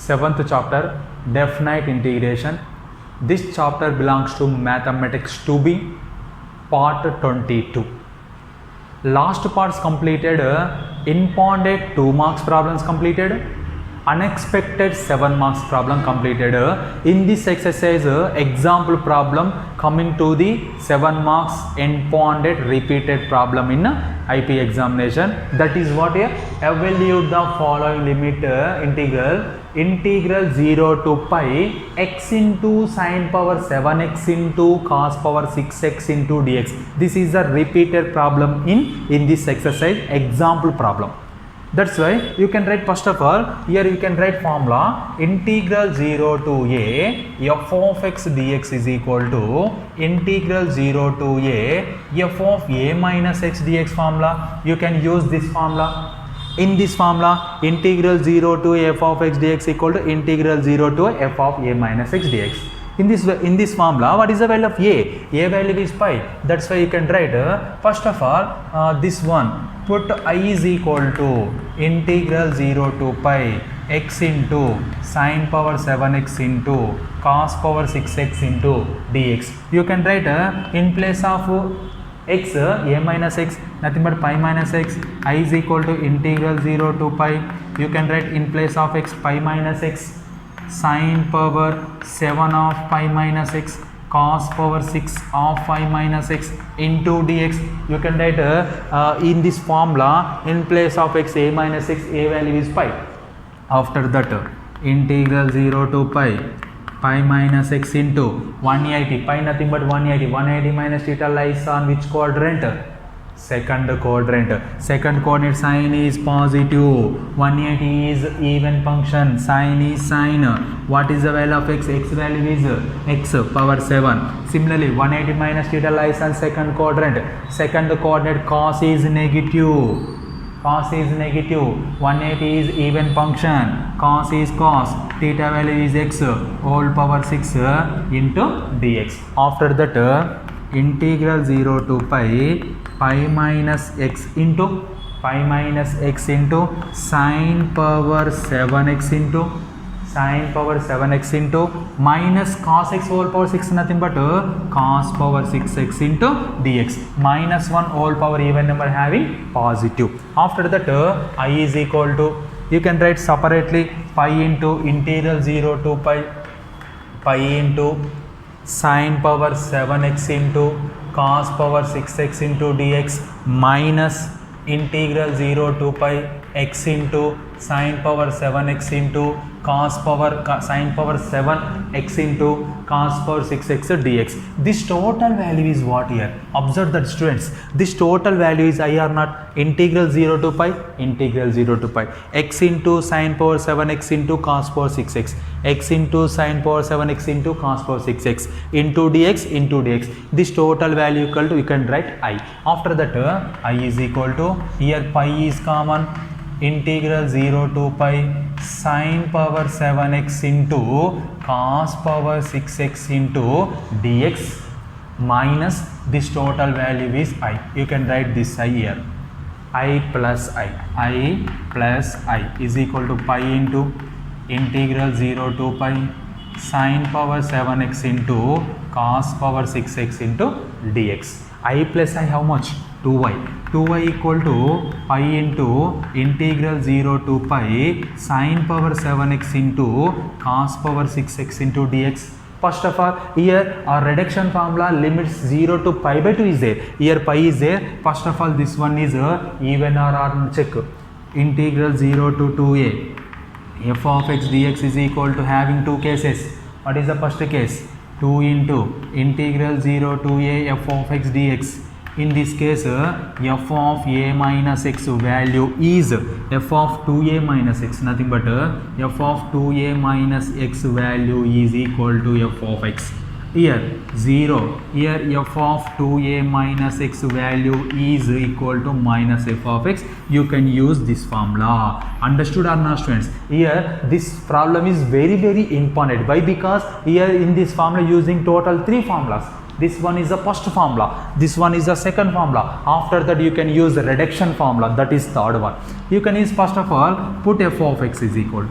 7th chapter, definite integration. This chapter belongs to Mathematics 2B, part 22. Last parts completed, impounded 2 marks problems completed, unexpected 7 marks problem completed. In this exercise, example problem coming to the 7 marks impounded repeated problem in IP examination. That is what evaluate the following limit integral 0 to pi x into sine power 7x into cos power 6x into dx. This is a repeated problem in this exercise, example problem. That's why you can write, first of all, here you can write formula integral 0 to a f of x dx is equal to integral 0 to a f of a minus x dx formula. You can use this formula. In this formula, integral 0 to f of x dx equal to integral 0 to f of a minus x dx. In this formula, what is the value of a? A value is pi. That's why you can write, first of all, this one, put I is equal to integral 0 to pi x into sine power 7x into cos power 6x into dx. You can write, in place of x, a minus x, nothing but pi minus x. I is equal to integral 0 to pi. You can write, in place of x, pi minus x, sine power 7 of pi minus x cos power 6 of pi minus x into dx. You can write, in this formula, in place of x, a minus x, a value is pi. After that, integral 0 to pi minus x into 180, pi nothing but 180 minus theta lies on which quadrant? Second quadrant. Second coordinate sign is positive. 180 is even function. Sign is sine. What is the value of x? X value is x power 7. Similarly, 180 minus theta lies on second quadrant. Second coordinate cos is negative. Cos is negative. 180 is even function. Cos is cos. Theta value is x whole power 6 into dx. After that, integral 0 to pi minus x into sine power 7x into minus cos x whole power 6, nothing but cos power 6x into dx. Minus 1 whole power even number having positive. After that, I is equal to, you can write separately, pi into integral 0 to pi into sine power 7x into cos power 6x into dx minus integral 0 to pi x into sine power 7x into cos power sine power 7x into cos power 6x dx. This total value is what here? Observe that, students. This total value is I or not? Integral 0 to pi x into sine power 7x into cos power 6x, x into sine power 7x into cos power 6x into dx. This total value equal to, you can write I. After that, I is equal to, here pi is common, integral 0 to pi sine power 7x into cos power 6x into dx minus this total value is I. You can write this I here. I plus I is equal to pi into integral 0 to pi sine power 7x into cos power 6x into dx. I plus I how much? 2y equal to pi into integral 0 to pi sine power 7x into cos power 6x into dx. First of all, here our reduction formula limits 0 to pi by 2 is there. Here pi is there. First of all, this one is even or odd check. Integral 0 to 2a f of x dx is equal to having two cases. What is the first case? 2 into integral 0 to a f of x dx. In this case, f of a minus x value is f of 2a minus x, nothing but f of 2a minus x value is equal to f of x. Here 0, here f of 2a minus x value is equal to minus f of x. You can use this formula. Understood or not, students? Here this problem is very important. Why? Because here in this formula using total 3 formulas. This one is the first formula, this one is the second formula. After that you can use the reduction formula, that is third one. You can use, first of all, put f of x is equal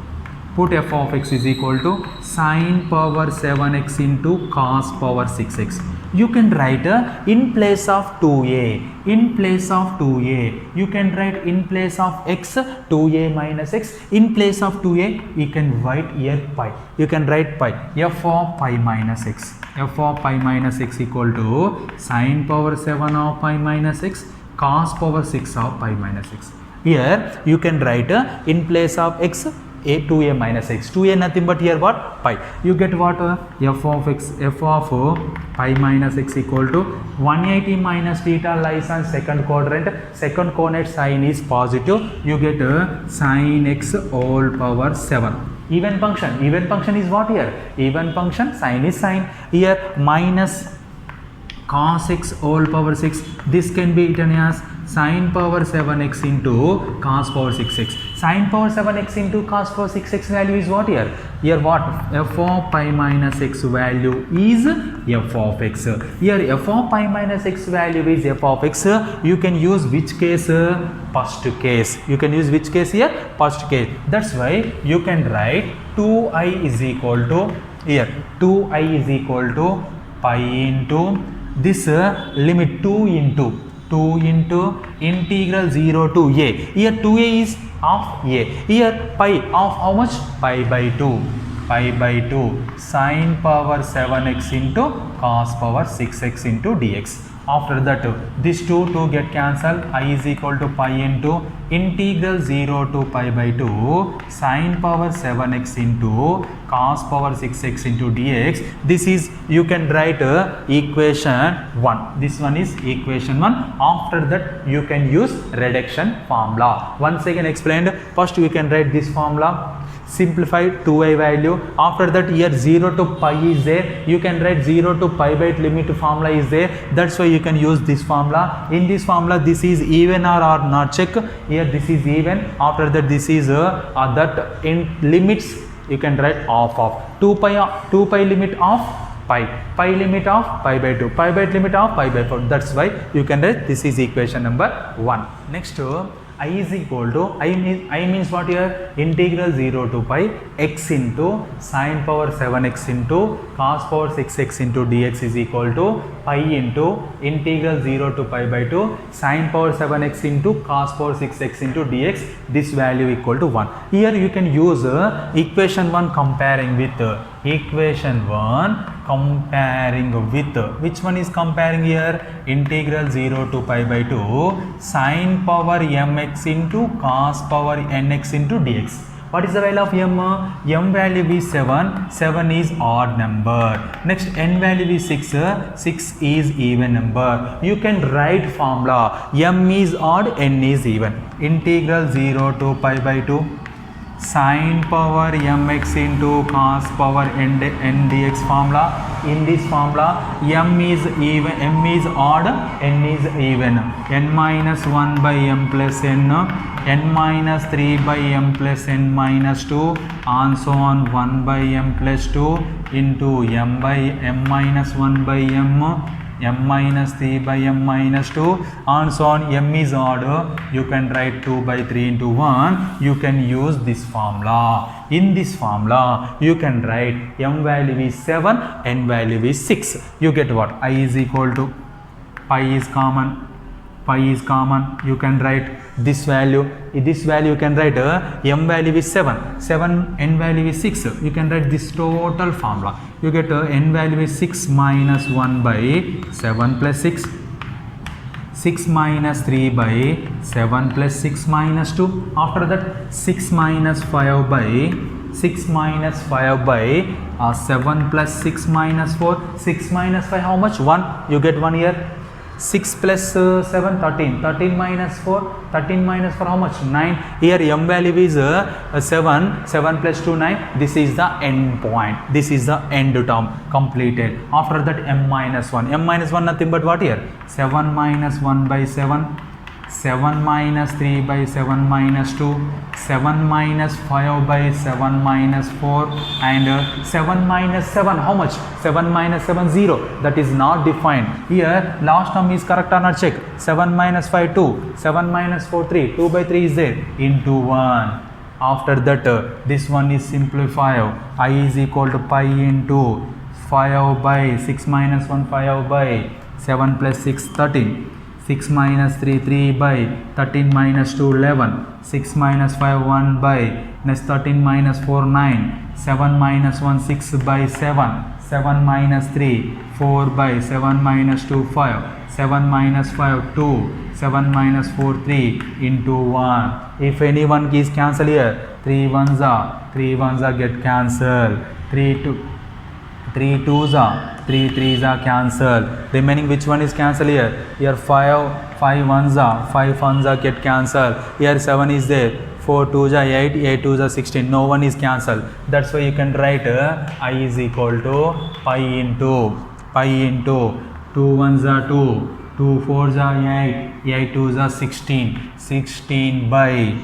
put f of x is equal to sine power 7x into cos power 6x. You can write in place of 2a, in place of 2a, you can write in place of x 2a minus x, in place of 2a you can write here pi, you can write pi, f of pi minus x, f of pi minus x equal to sine power 7 of pi minus x cos power 6 of pi minus x. Here you can write in place of x a 2a minus x, 2a nothing but here what, pi, you get what, f of x, f of pi minus x equal to 180 minus theta lies on second quadrant, second coordinate sign is positive, you get sin x whole power 7. Even function is what here, even function, sin is sine, here minus cos x whole power 6, this can be written as sin power 7x into cos power 6x. Sin power 7x into cos power 6x value is what here? Here what? F of pi minus x value is f of x. Here f of pi minus x value is f of x. You can use which case? First case. You can use which case here? First case. That's why you can write 2i is equal to, here 2i is equal to pi into this limit 2 into integral 0 to a. Here 2a is of a. Here pi of how much? Pi by 2. Pi by 2 sin power 7x into cos power 6x into dx. After that, this 2 get cancelled. I is equal to pi into integral 0 to pi by 2 sin power 7x into cos power 6x into dx. This is, you can write equation 1. This one is equation 1. After that, you can use reduction formula. Once again explained. First, you can write this formula. Simplify 2i value. After that, here 0 to pi is there. You can write 0 to pi by 8 limit formula is there. That's why you can use this formula. In this formula, this is even or not check. Here this is even. After that, this is that in limits you can write off of 2 pi limit of pi limit of pi by 2, pi by 8 limit of pi by 4. That's why you can write this is equation number 1. Next, I is equal to, I means what here? Integral 0 to pi x into sin power 7x into cos power 6x into dx is equal to pi into integral 0 to pi by 2 sin power 7x into cos power 6x into dx. This value equal to 1. Here you can use equation 1 comparing with equation 1 comparing with, which one is comparing here? Integral 0 to pi by 2 sin power mx into cos power nx into dx. What is the value of m? M value is 7. 7 is odd number. Next, n value is 6. 6 is even number. You can write formula. M is odd, n is even. Integral 0 to pi by 2 sin power mx into cos power n dx formula. In this formula, m is even, m is odd, n is even. N minus 1 by m plus n, n minus 3 by m plus n minus 2, and so on 1 by m plus 2 into m by m minus 1 by m, m minus 3 by m minus 2, and so on. M is odd, you can write 2 by 3 into 1. You can use this formula. In this formula, you can write m value is 7, n value is 6. You get what? I is equal to, pi is common, you can write this value. This value you can write m value is 7, n value is 6. You can write this total formula. You get n value is 6 minus 1 by 7 plus 6, 6 minus 3 by 7 plus 6 minus 2. After that, 6 minus 5 by 7 plus 6 minus 4. 6 minus 5 how much? 1. You get 1 here. 6 plus 7, 13. 13 minus 4. 13 minus 4 how much? 9. Here m value is 7. 7 plus 2, 9. This is the end point. This is the end term completed. After that, m minus 1. M minus 1 nothing but what here? 7 minus 1 by 7. 7 minus 3 by 7 minus 2. 7 minus 5 by 7 minus 4. And 7 minus 7 how much? 7 minus 7 0. That is not defined. Here last term is correct or not check. 7 minus 5 2. 7 minus 4 3. 2 by 3 is there. Into 1. After that, this one is simplified. I is equal to pi into 5 by 6 minus 1 5 by 7 plus 6 13. 6 minus 3 3 by 13 minus 2 11. 6 minus 5 1 by next 13 minus 4 9. 7 minus 1 6 by 7. 7 minus 3 4 by 7 minus 2 5. 7 minus 5 2. 7 minus 4 3 into 1. If anyone is cancel here, 3 ones are get cancelled. 3 twos are 3 threes are cancelled. Remaining which one is cancelled here? Here 5 ones are get cancelled. Here 7 is there. 4 twos are 8, 8 twos are 16. No one is cancelled. That's why you can write I is equal to pi into 2 ones are 2, 2 fours are 8, 8 twos are 16. 16 by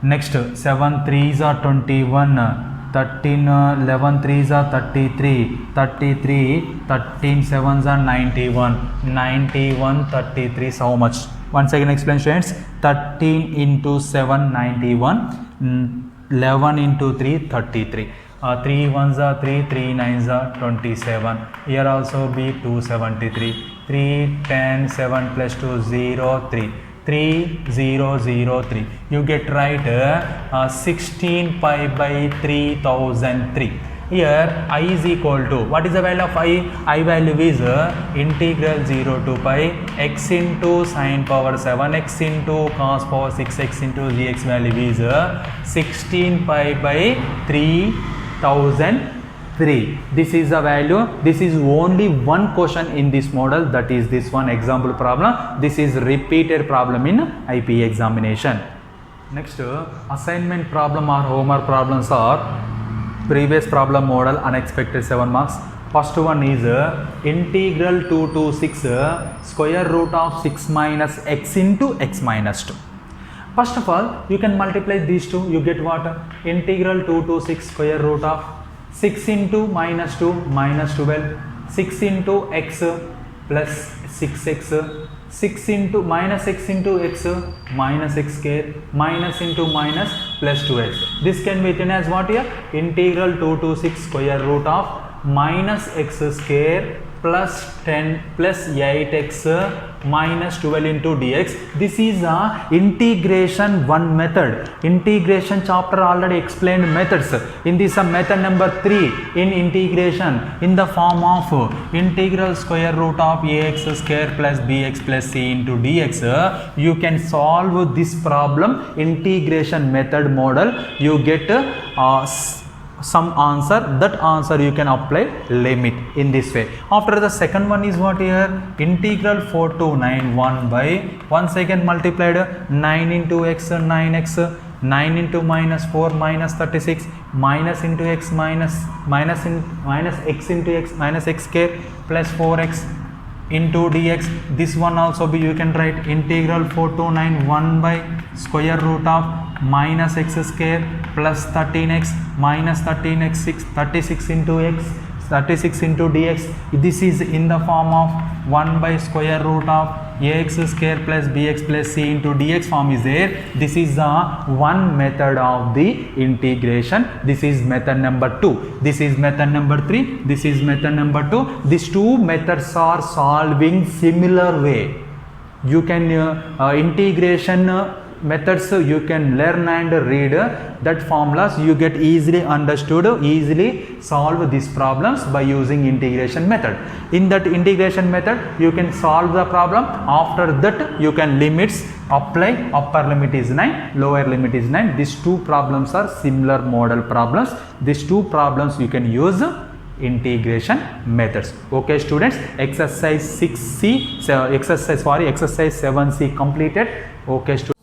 next 7 threes are 21. 13 11 threes are 33, 13 sevens are 91, 33 so much. Once again explain students, 13 into 7 91, 11 into 3 33. 3 ones are 3, 3 nines are 27. Here also be 273. 3 10 7 plus 2 0 3. 3003. You get right 16 pi by 3003. Here I is equal to, what is the value of I? I value is integral 0 to pi x into sin power 7 x into cos power 6 x into gx value is 16 pi by 3003. This is the value. This is only one question in this model, that is this one example problem. This is repeated problem in IP examination. Next, assignment problem or homework problems are previous problem model, unexpected 7 marks. First one is integral 2 to 6 square root of 6 minus x into x minus 2. First of all, you can multiply these two. You get what? Integral 2 to 6 square root of 6 into minus 2 minus 12, 6 into x plus 6x, 6 into minus x into x minus x square, minus into minus plus 2x. This can be written as what here? Integral 2 to 6 square root of minus x square plus 10 plus 8x minus 12 into dx. This is a integration one method. Integration chapter already explained methods. In this method number 3 in integration in the form of integral square root of ax square plus bx plus c into dx. You can solve this problem integration method model. You get some answer. That answer you can apply limit in this way. After the second one is what here? Integral 4 to 9 1 by, once again multiplied 9 into x 9x, 9 into minus 4 minus 36, minus into x minus x into x minus x square plus 4x into dx. This one also be, you can write integral 4 to 9 1 by square root of minus x square plus 13x minus 13x 36 into x 36 into dx. This is in the form of 1 by square root of ax square plus bx plus c into dx form is there. This is the one method of the integration. This is method number 2. This is method number 3. This is method number 2. These two methods are solving similar way. You can integration methods you can learn and read that formulas. You get easily understood, easily solve these problems by using integration method. In that integration method you can solve the problem. After that you can limits apply. Upper limit is 9, lower limit is 9. These two problems are similar model problems. These two problems you can use integration methods. Okay students, exercise 6c exercise 7c completed. Okay students.